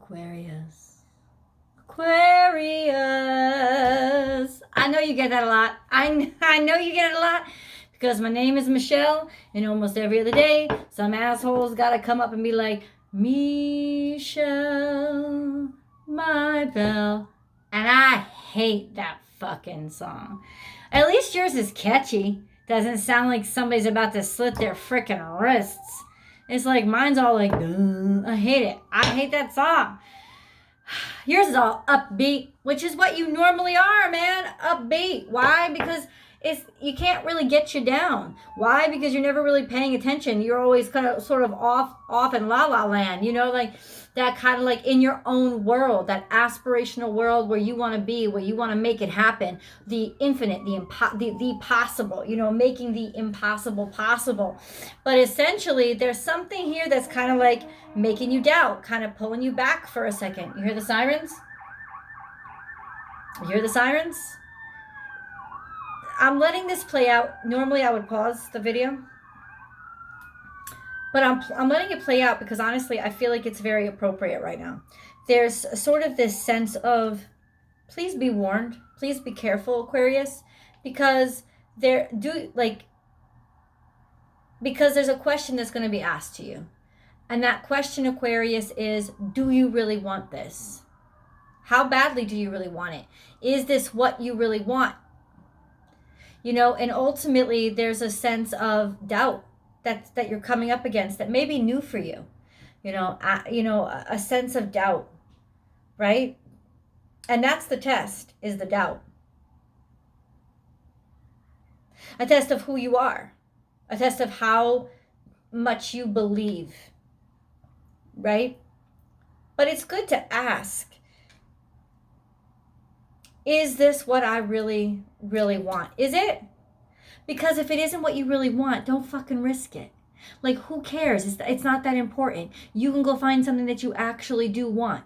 Aquarius. Aquarius. I know you get that a lot. I know you get it a lot because my name is Michelle, and almost every other day, some asshole's got to come up and be like, Michelle, my belle. And I hate that fucking song. At least yours is catchy. Doesn't sound like somebody's about to slit their frickin' wrists. It's like mine's all like, I hate it. I hate that song. Yours is all upbeat, which is what you normally are, man. Upbeat. Why? Because you can't really get you down. Why? Because you're never really paying attention. You're always kind of sort of off in la la land, you know, like that kind of like in your own world, that aspirational world where you want to be, where you want to make it happen, the infinite, the possible, you know, making the impossible possible. But essentially, there's something here that's kind of like making you doubt, kind of pulling you back for a second. You hear the sirens? You hear the sirens? I'm letting this play out. Normally I would pause the video, but I'm letting it play out because honestly I feel like it's very appropriate right now. There's sort of this sense of, please be warned, please be careful, Aquarius, because because there's a question that's going to be asked to you. And that question, Aquarius, is, do you really want this? How badly do you really want it? Is this what you really want? You know, and ultimately there's a sense of doubt that you're coming up against that may be new for you. A sense of doubt, right? And that's the test, is the doubt. A test of who you are. A test of how much you believe, right? But it's good to ask, is this what I really, really want? Is it? Because if it isn't what you really want, don't fucking risk it. Like, who cares? It's not that important. You can go find something that you actually do want.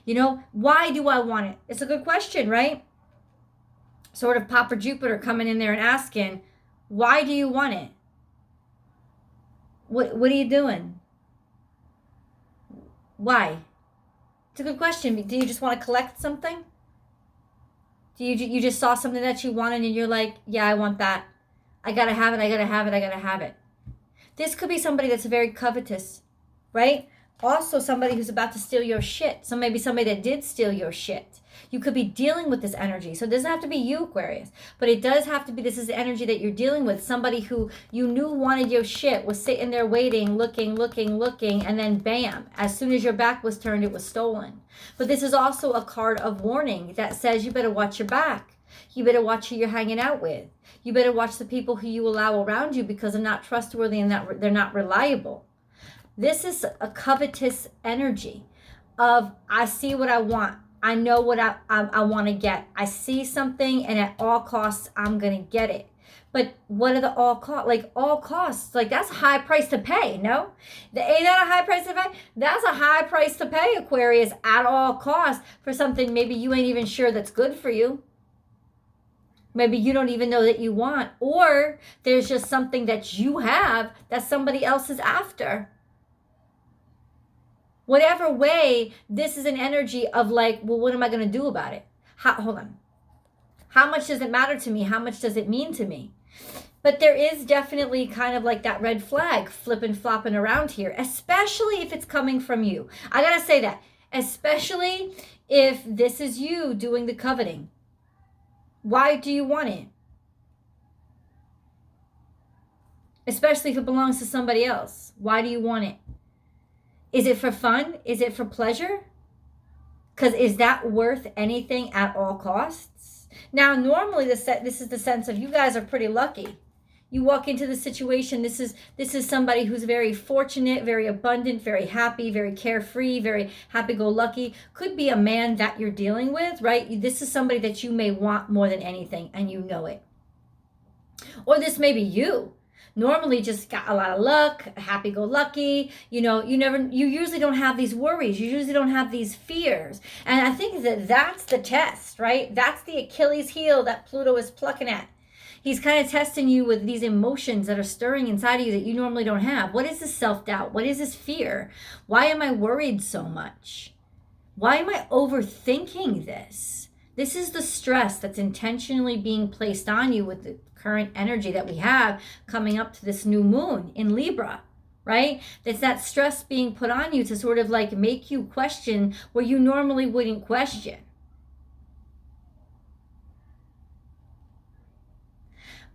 You know, why do I want it? It's a good question, right? Sort of Papa Jupiter coming in there and asking, why do you want it? What are you doing? Why? It's a good question. Do you just want to collect something? Do you just saw something that you wanted and you're like, yeah, I want that. I gotta have it, I gotta have it, I gotta have it. This could be somebody that's very covetous, right? Also somebody who's about to steal your shit. So maybe somebody that did steal your shit. You could be dealing with this energy. So it doesn't have to be you, Aquarius. But it does have to be, this is the energy that you're dealing with. Somebody who you knew wanted your shit, was sitting there waiting, looking, and then bam. As soon as your back was turned, it was stolen. But this is also a card of warning that says you better watch your back. You better watch who you're hanging out with. You better watch the people who you allow around you because they're not trustworthy and they're not reliable. This is a covetous energy of, I see what I want. I know what I want to get. I see something and at all costs, I'm going to get it. But what are the all costs? Like all costs, like that's a high price to pay, no? Ain't that a high price to pay? That's a high price to pay, Aquarius, at all costs for something maybe you ain't even sure that's good for you. Maybe you don't even know that you want, or there's just something that you have that somebody else is after. Whatever way, this is an energy of like, well, what am I going to do about it? Hold on. How much does it matter to me? How much does it mean to me? But there is definitely kind of like that red flag flopping around here, especially if it's coming from you. I got to say that, especially if this is you doing the coveting. Why do you want it? Especially if it belongs to somebody else. Why do you want it? Is it for fun? Is it for pleasure? Because is that worth anything at all costs? Now, normally this is the sense of you guys are pretty lucky. You walk into the situation, this is somebody who's very fortunate, very abundant, very happy, very carefree, very happy-go-lucky. Could be a man that you're dealing with, right? This is somebody that you may want more than anything, and you know it. Or this may be you. Normally just got a lot of luck, happy-go-lucky. You usually don't have these worries. You usually don't have these fears. And I think that's the test, right? That's the Achilles heel that Pluto is plucking at. He's kind of testing you with these emotions that are stirring inside of you that you normally don't have. What is this self-doubt? What is this fear? Why am I worried so much? Why am I overthinking this? This is the stress that's intentionally being placed on you with the current energy that we have coming up to this new moon in Libra, right? It's that stress being put on you to sort of like make you question where you normally wouldn't question.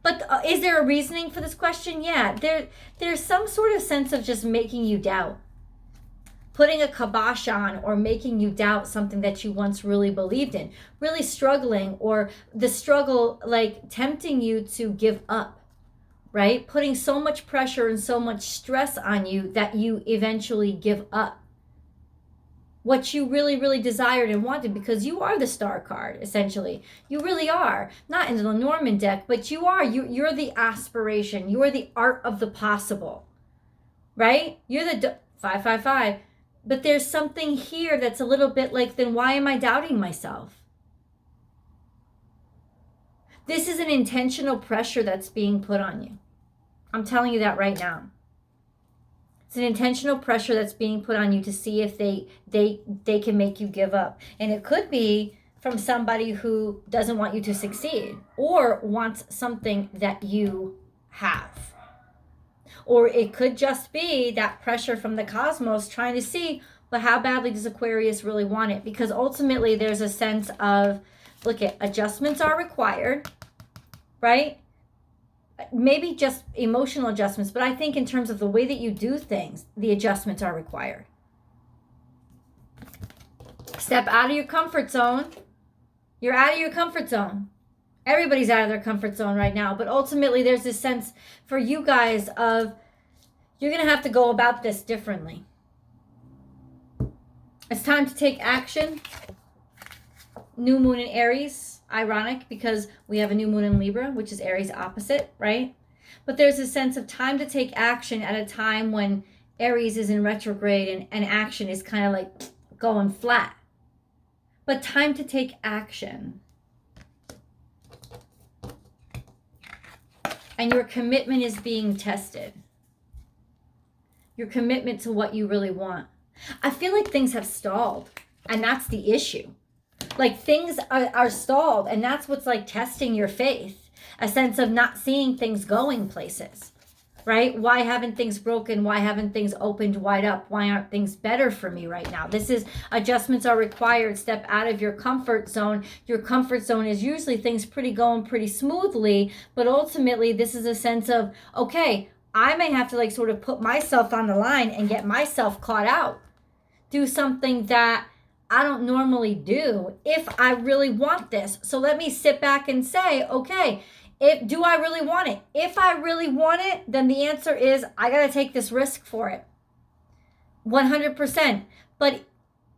But is there a reasoning for this question? Yeah, there's some sort of sense of just making you doubt. Putting a kibosh on or making you doubt something that you once really believed in. Really struggling, or the struggle like tempting you to give up, right? Putting so much pressure and so much stress on you that you eventually give up what you really, really desired and wanted, because you are the star card, essentially. You really are. Not in the Lenormand deck, but you are. You're the aspiration. You're the art of the possible, right? You're the 555. But there's something here that's a little bit like, then why am I doubting myself? This is an intentional pressure that's being put on you. I'm telling you that right now. It's an intentional pressure that's being put on you to see if they can make you give up. And it could be from somebody who doesn't want you to succeed or wants something that you have. Or it could just be that pressure from the cosmos trying to see, but how badly does Aquarius really want it? Because ultimately there's a sense of, look at, adjustments are required, right? Maybe just emotional adjustments, but I think in terms of the way that you do things, the adjustments are required. Step out of your comfort zone. You're out of your comfort zone. Everybody's out of their comfort zone right now, but ultimately there's this sense for you guys of, you're going to have to go about this differently. It's time to take action. New moon in Aries. Ironic, because we have a new moon in Libra, which is Aries opposite, right? But there's a sense of time to take action at a time when Aries is in retrograde and action is kind of like going flat. But time to take action. And your commitment is being tested. Your commitment to what you really want. I feel like things have stalled, and that's the issue. Like things are stalled, and that's what's like testing your faith. A sense of not seeing things going places, right? Why haven't things broken? Why haven't things opened wide up? Why aren't things better for me right now? This is, adjustments are required. Step out of your comfort zone. Your comfort zone is usually things going pretty smoothly, but ultimately this is a sense of, okay, I may have to like sort of put myself on the line and get myself caught out. Do something that I don't normally do if I really want this. So let me sit back and say, okay, do I really want it? If I really want it, then the answer is I got to take this risk for it. 100%. But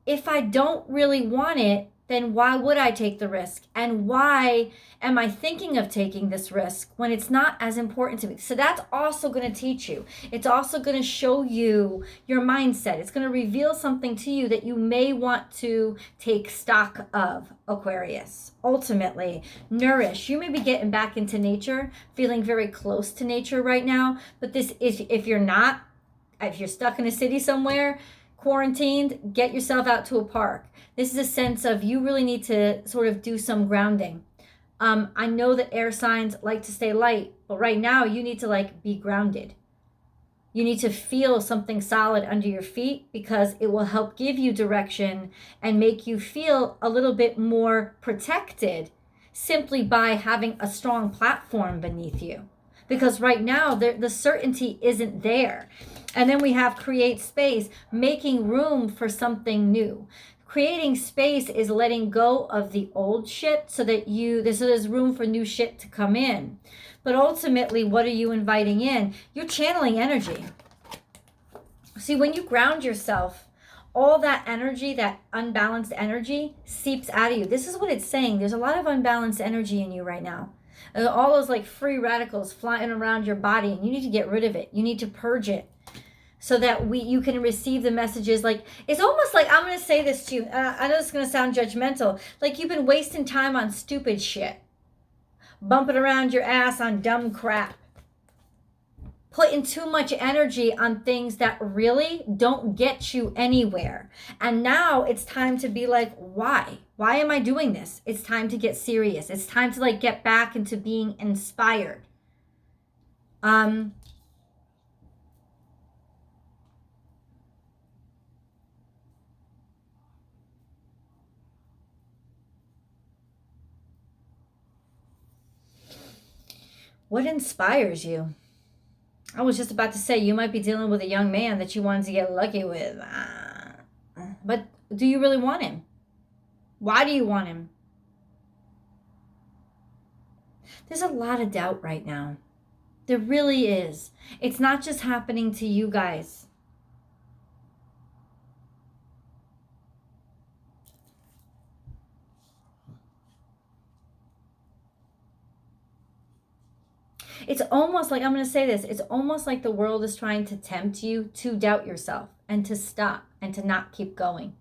if I don't really want it, then why would I take the risk? And why am I thinking of taking this risk when it's not as important to me? So that's also going to teach you. It's also going to show you your mindset. It's going to reveal something to you that you may want to take stock of, Aquarius. Ultimately, nourish. You may be getting back into nature, feeling very close to nature right now. But this is, if you're not, if you're stuck in a city somewhere, quarantined, get yourself out to a park. This is a sense of you really need to sort of do some grounding. I know that air signs like to stay light, but right now you need to like be grounded. You need to feel something solid under your feet, because it will help give you direction and make you feel a little bit more protected simply by having a strong platform beneath you. Because right now the certainty isn't there. And then we have create space, making room for something new. Creating space is letting go of the old shit so that there's room for new shit to come in. But ultimately, what are you inviting in? You're channeling energy. See, when you ground yourself, all that energy, that unbalanced energy, seeps out of you. This is what it's saying. There's a lot of unbalanced energy in you right now. All those like free radicals flying around your body, and you need to get rid of it. You need to purge it, so that you can receive the messages. Like, it's almost like, I'm going to say this to you. I know it's going to sound judgmental. Like you've been wasting time on stupid shit. Bumping around your ass on dumb crap. putting too much energy on things that really don't get you anywhere. And now it's time to be like, why? Why am I doing this? It's time to get serious. It's time to like get back into being inspired. What inspires you? I was just about to say you might be dealing with a young man that you wanted to get lucky with. But do you really want him? Why do you want him? There's a lot of doubt right now. There really is. It's not just happening to you guys. It's almost like, I'm going to say this, it's almost like the world is trying to tempt you to doubt yourself and to stop and to not keep going.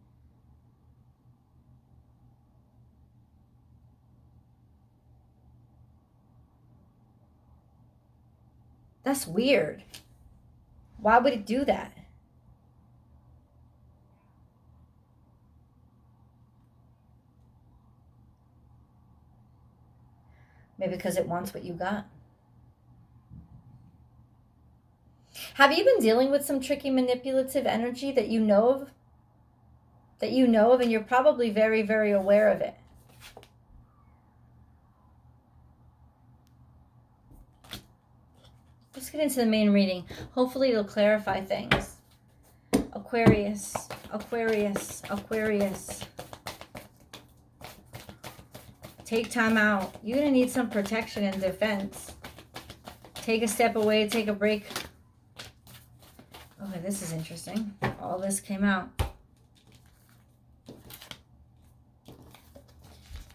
That's weird. Why would it do that? Maybe because it wants what you got. Have you been dealing with some tricky manipulative energy that you know of? That you know of, and you're probably very, very aware of it. Let's get into the main reading. Hopefully it'll clarify things. Aquarius, Aquarius, Aquarius. Take time out. You're going to need some protection and defense. Take a step away, take a break. Okay, this is interesting. All this came out.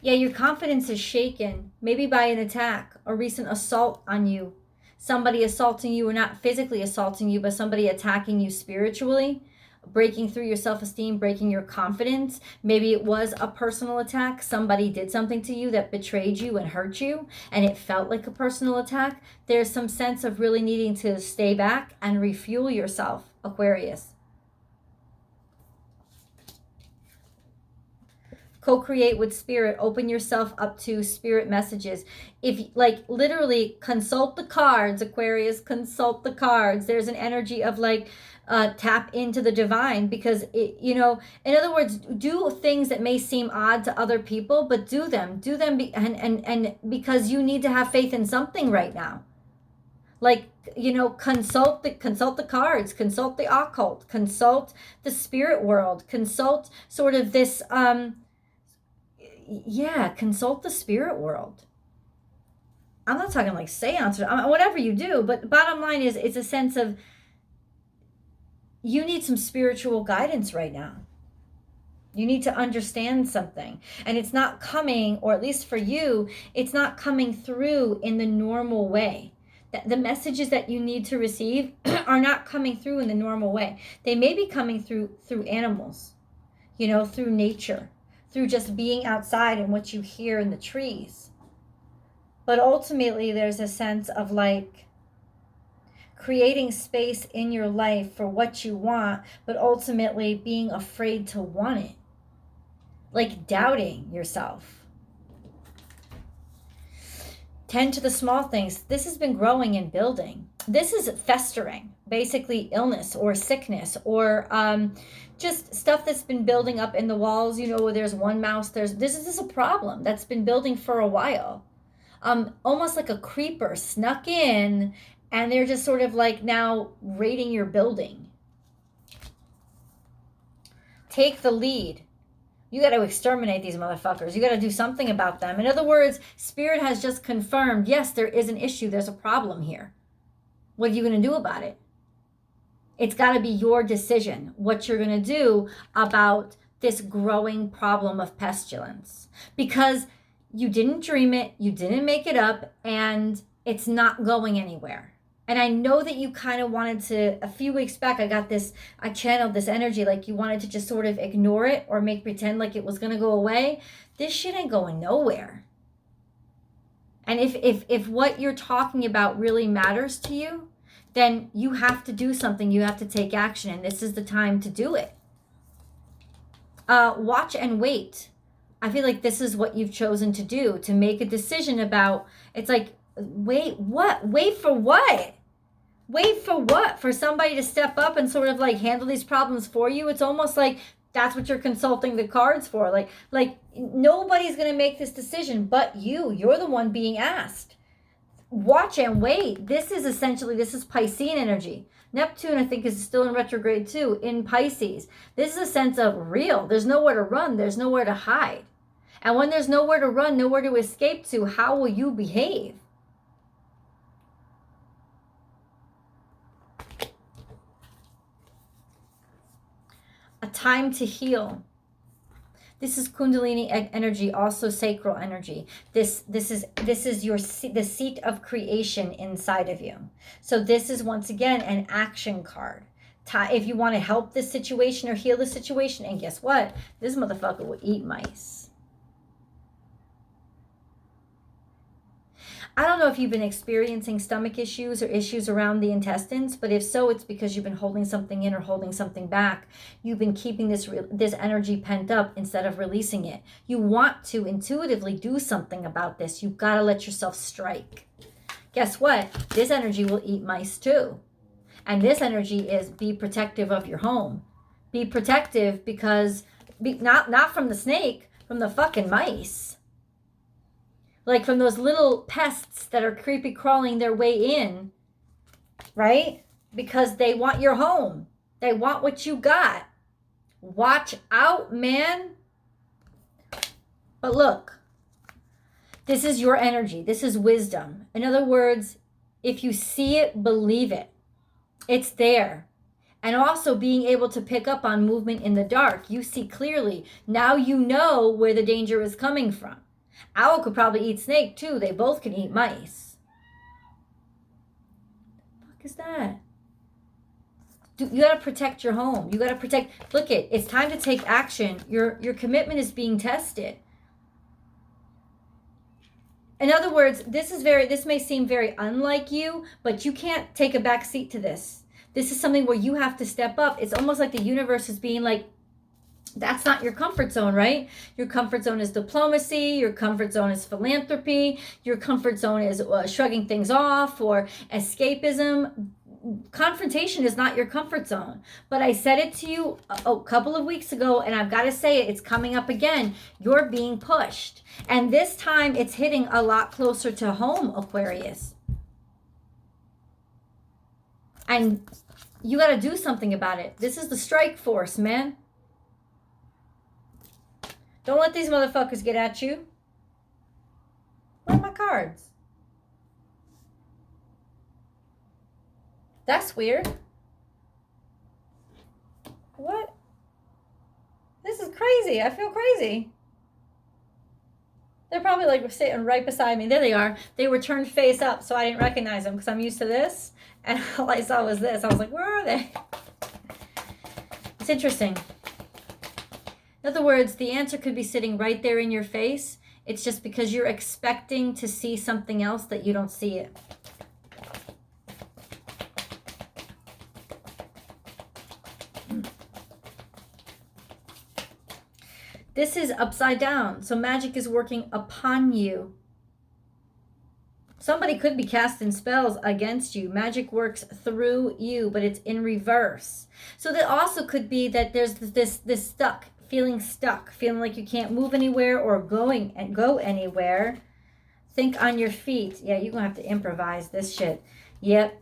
Yeah, your confidence is shaken, maybe by an attack, a recent assault on you. Somebody assaulting you, or not physically assaulting you, but somebody attacking you spiritually, breaking through your self-esteem, breaking your confidence. Maybe it was a personal attack. Somebody did something to you that betrayed you and hurt you, and it felt like a personal attack. There's some sense of really needing to stay back and refuel yourself, Aquarius. Co-create with spirit. Open yourself up to spirit messages. If, like, literally consult the cards, Aquarius, consult the cards. There's an energy of like, tap into the divine, because it, you know, in other words, do things that may seem odd to other people, but do them and because you need to have faith in something right now. Like, you know, consult the cards, consult the occult, consult the spirit world, consult sort of this consult the spirit world. I'm not talking like seance or whatever you do, but bottom line is, it's a sense of you need some spiritual guidance right now. You need to understand something, and it's not coming, or at least for you, it's not coming through in the normal way. The messages that you need to receive are not coming through in the normal way. They may be coming through animals, you know, through nature, through just being outside and what you hear in the trees. But ultimately, there's a sense of like creating space in your life for what you want, but ultimately being afraid to want it. Like doubting yourself. Tend to the small things. This has been growing and building. This is festering, basically illness or sickness, or just stuff that's been building up in the walls. You know, where there's one mouse, this is a problem that's been building for a while. Almost like a creeper snuck in, and they're just sort of like now raiding your building. Take the lead. You got to exterminate these motherfuckers. You got to do something about them. In other words, Spirit has just confirmed, yes, there is an issue. There's a problem here. What are you going to do about it? It's got to be your decision what you're going to do about this growing problem of pestilence. Because you didn't dream it, you didn't make it up, and it's not going anywhere. And I know that you kind of wanted to, a few weeks back, I channeled this energy, like you wanted to just sort of ignore it or make pretend like it was going to go away. This shit ain't going nowhere. And if what you're talking about really matters to you, then you have to do something. You have to take action, and this is the time to do it. Watch and wait. I feel like this is what you've chosen to do, to make a decision about. It's like, wait, what? Wait for what? Wait for what? For somebody to step up and sort of like handle these problems for you? It's almost like that's what you're consulting the cards for. Like nobody's going to make this decision but you. You're the one being asked. Watch and wait. This is Piscean energy. Neptune, I think, is still in retrograde too, in Pisces. This is a sense of real. There's nowhere to run. There's nowhere to hide. And when there's nowhere to run, nowhere to escape to, how will you behave? A time to heal. This is Kundalini energy, also sacral energy. This is the seat of creation inside of you. So this is, once again, an action card. If you want to help this situation or heal the situation, and guess what? This motherfucker will eat mice. I don't know if you've been experiencing stomach issues or issues around the intestines, but if so, it's because you've been holding something in or holding something back. You've been keeping this energy pent up instead of releasing it. You want to intuitively do something about this. You've got to let yourself strike. Guess what? This energy will eat mice too. And this energy is be protective of your home. Be protective because, not from the snake, from the fucking mice. Like from those little pests that are creepy crawling their way in, right? Because they want your home. They want what you got. Watch out, man. But look, this is your energy. This is wisdom. In other words, if you see it, believe it. It's there. And also being able to pick up on movement in the dark. You see clearly. Now you know where the danger is coming from. Owl could probably eat snake too. They both can eat mice. What the fuck is that? You got to protect your home. You got to protect. Look it's time to take action. Your commitment is being tested. In other words, this may seem very unlike you, but you can't take a back seat to this. This is something where you have to step up. It's almost like the universe is being like, that's not your comfort zone, right? Your comfort zone is diplomacy. Your comfort zone is philanthropy. Your comfort zone is shrugging things off or escapism. Confrontation is not your comfort zone. But I said it to you a couple of weeks ago, and I've got to say it. It's coming up again. You're being pushed. And this time it's hitting a lot closer to home, Aquarius. And you got to do something about it. This is the strike force, man. Don't let these motherfuckers get at you. Where are my cards? That's weird. What? This is crazy. I feel crazy. They're probably like sitting right beside me. There they are. They were turned face up, so I didn't recognize them because I'm used to this. And all I saw was this. I was like, where are they? It's interesting. In other words, the answer could be sitting right there in your face. It's just because you're expecting to see something else that you don't see it. This is upside down. So magic is working upon you. Somebody could be casting spells against you. Magic works through you, but it's in reverse. So that also could be that there's this stuck, feeling like you can't move anywhere or go anywhere. Think on your feet. Yeah, you're gonna have to improvise this shit. Yep.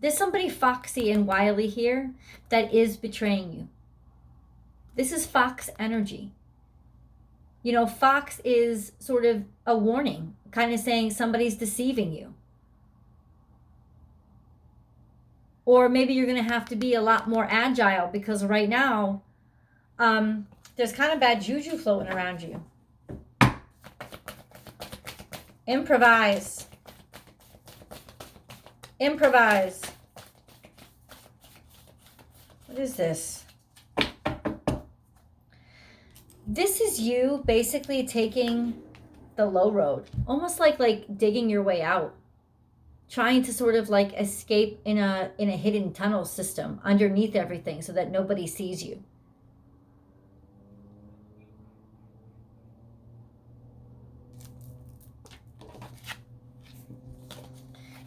There's somebody foxy and wily here that is betraying you. This is fox energy. You know, fox is sort of a warning, kind of saying somebody's deceiving you. Or maybe you're gonna have to be a lot more agile because right now, there's kind of bad juju floating around you. Improvise. Improvise. What is this? This is you basically taking the low road. Almost like digging your way out. trying to sort of like escape in a hidden tunnel system underneath everything so that nobody sees you.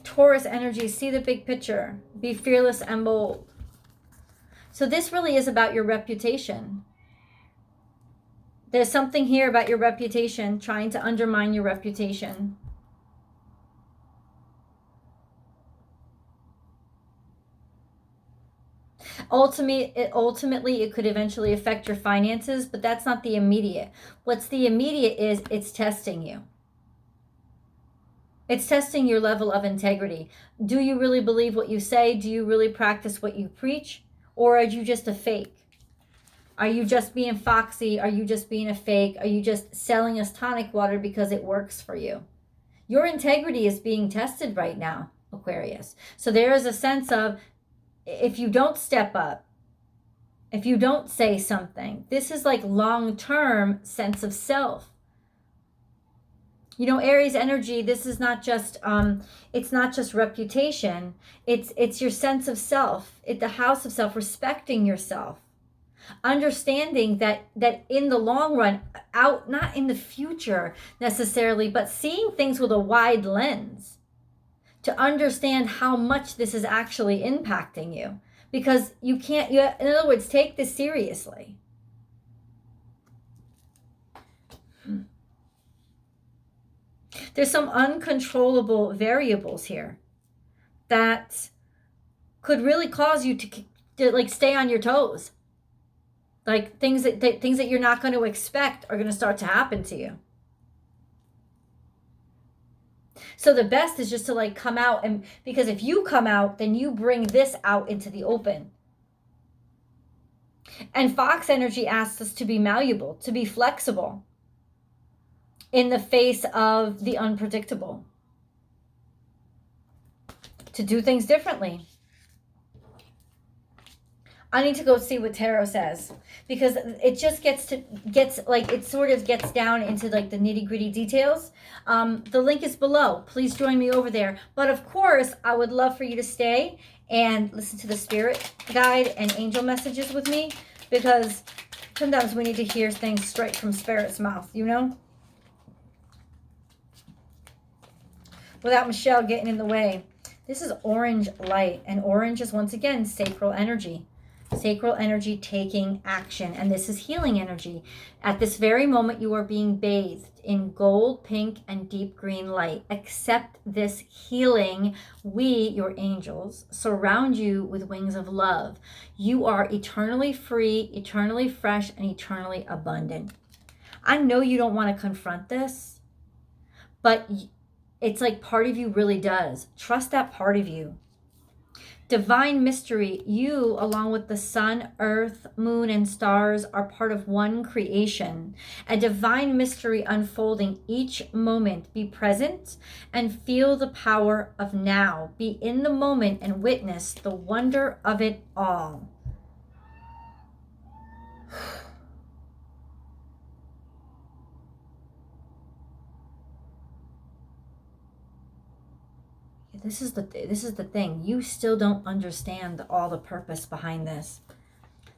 Taurus energy, see the big picture. Be fearless and bold. So this really is about your reputation. There's something here about your reputation, trying to undermine your reputation. Ultimately, it could eventually affect your finances, but that's not the immediate. What's the immediate is it's testing you. It's testing your level of integrity. Do you really believe what you say? Do you really practice what you preach? Or are you just a fake? Are you just being foxy? Are you just being a fake? Are you just selling us tonic water because it works for you? Your integrity is being tested right now, Aquarius. So there is a sense of, if you don't step up, if you don't say something, this is like long-term sense of self. You know, Aries energy, this is not just, it's not just reputation. It's your sense of self. It's the house of self, respecting yourself. Understanding that in the long run, out, not in the future necessarily, but seeing things with a wide lens to understand how much this is actually impacting you. Because you can't, in other words, take this seriously. There's some uncontrollable variables here that could really cause you to like stay on your toes. Like things that you're not going to expect are going to start to happen to you. So the best is just to like come out, and because if you come out, then you bring this out into the open. And Fox energy asks us to be malleable, to be flexible in the face of the unpredictable, to do things differently. I need to go see what tarot says, because it just gets down into like the nitty-gritty details. The link is below. Please join me over there. But of course, I would love for you to stay and listen to the spirit guide and angel messages with me, because sometimes we need to hear things straight from spirit's mouth, you know? Without Michelle getting in the way. This is orange light, and orange is once again sacral energy. Sacral energy taking action, and this is healing energy. At this very moment, you are being bathed in gold, pink, and deep green light. Accept this healing. We, your angels, surround you with wings of love. You are eternally free, eternally fresh, and eternally abundant. I know you don't want to confront this, but it's like part of you really does. Trust that part of you. Divine mystery, you, along with the sun, earth, moon, and stars, are part of one creation. A divine mystery unfolding each moment. Be present and feel the power of now. Be in the moment and witness the wonder of it all. This is the thing. You still don't understand all the purpose behind this.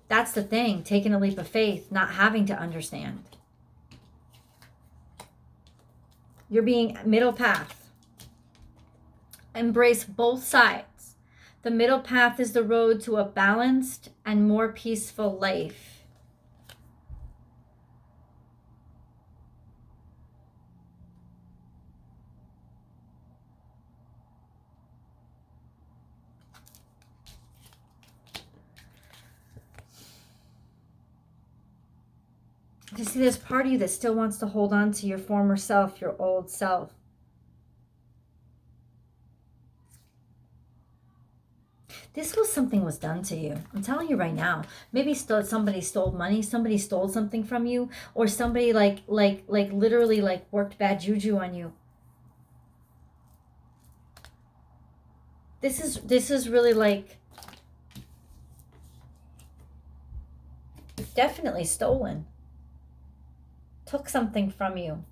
That's the thing. Taking a leap of faith, not having to understand. You're being middle path. Embrace both sides. The middle path is the road to a balanced and more peaceful life. You see, there's part of you that still wants to hold on to your former self, your old self. This was something was done to you. I'm telling you right now. Maybe somebody stole money, somebody stole something from you, or somebody like literally like worked bad juju on you. This is really like definitely stolen. Took something from you.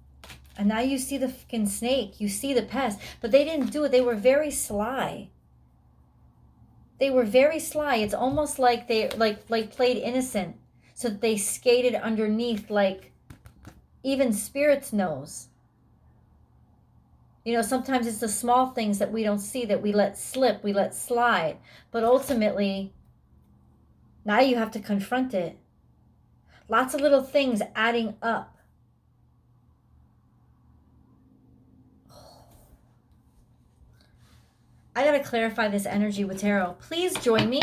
And now you see the fucking snake. You see the pest. But they didn't do it. They were very sly. They were very sly. It's almost like they like played innocent. So that they skated underneath, like even spirits knows. You know, sometimes it's the small things that we don't see, that we let slip, we let slide. But ultimately, now you have to confront it. Lots of little things adding up. I got to clarify this energy with tarot. Please join me